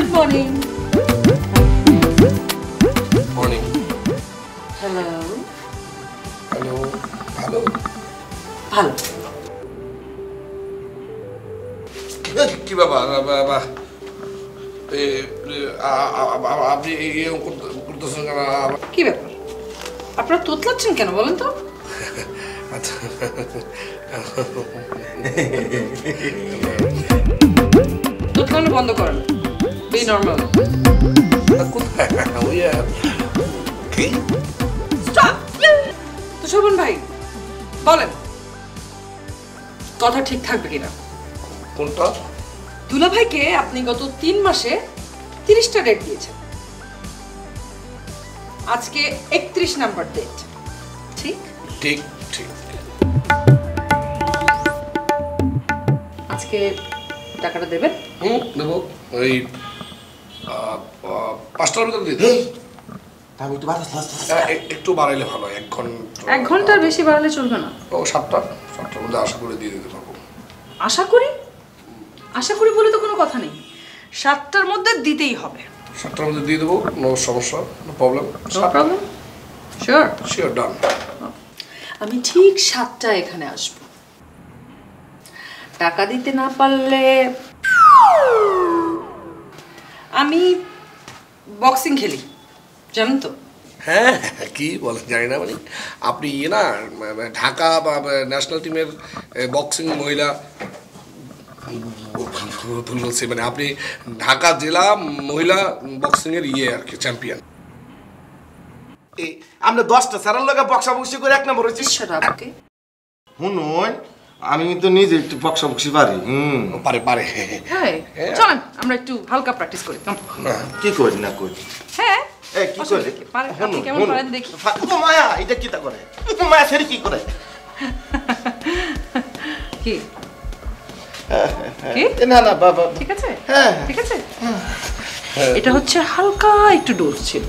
Good morning. Morning. Hello. Hello. Hello. ভালো। কি বাবা আপনি করতেছেন কি ব্যাপার? আপনারা তোতলাচ্ছেন কেন বলেন তো? আচ্ছা তোতলানো বন্ধ করেন। Be normal. কোথায় ওই কি Stop. তো শোভন ভাই বলেন কথা ঠিক থাকবে কিনা? কোনটা? দুলা ভাইকে আপনি গত 3 মাসে 30টা ডেট দিয়েছেন। আজকে 31 নাম্বার ডেট। ঠিক? ঠিক ঠিক আজকে টাকাটা দেবেন? দেবো ওই 5টার ভিতরে দিয়ে দেবো। আমি একটু বাতাস একটু বাড়াইলে ভালো 1 ঘন্টা 1 ঘন্টার বেশি বাড়ালে চলবে না। ও 7টার মধ্যে আশা করে দিয়ে দিতে পারবো। আশা করি বলে তো কোনো কথা নেই। 7টার মধ্যে দিতেই হবে। 7টার মধ্যে দিয়ে দেবো, নো সমস্যা, no problem. No problem. Sure? Sure, done. আমি ঠিক 7টায় এখানে আসব। টাকা দিতে না পারলে আমি বক্সিং খেলি, জানেন তো? হ্যাঁ কি বলেন জানি না, মানে আপনি না ঢাকা বা ন্যাশনাল টিমের বক্সিং মহিলা বলছি, মানে আপনি ঢাকা জেলা মহিলা বক্সিং এর আর কি চ্যাম্পিয়ন। আমরা 10টা সারার লগে বক্সাবক্সি করে 1 নম্বর হইছি। শারাবকে শুনুন, আমি তো নিজে একটু বক্সাবক্সি পারি। পারে হ্যাঁ, চলেন আমরা একটু হালকা প্র্যাকটিস করি। কি করি না করি? হ্যাঁ কি করে পারেন, আপনি কেমন পারেন দেখি। ও মায়া, এটা কিটা করে? ও মায়া সেরি কি করে? কি না না বাবা, ঠিক আছে? হ্যাঁ ঠিক আছে। এটা হচ্ছে হালকা একটু ডোজ ছিল।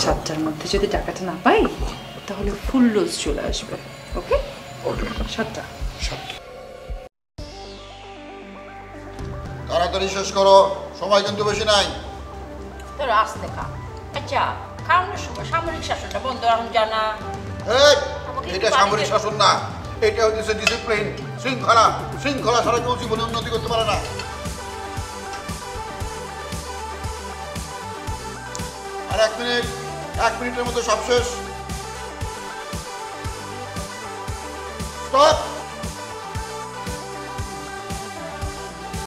7টার মধ্যে যদি টাকাটা না পাই তাহলে ফুল ডোজ চলে আসবে। ওকে ওকে 7টা। তাড়াতাড়ি শেষ করো, সময় কিন্তু বেশি নাই। তোর আসতে খা। আচ্ছা, খাওয়ানোর সময় সামরিক শাসনটা বন্ধ এখন জানা। এটা সামরিক শাসন না, এটা হচ্ছে ডিসিপ্লিন, শৃঙ্খলা ছাড়া কেউ জীবনে উন্নতি করতে পারে না। আর 1 মিনিটের মধ্যে সব শেষ। স্টপ।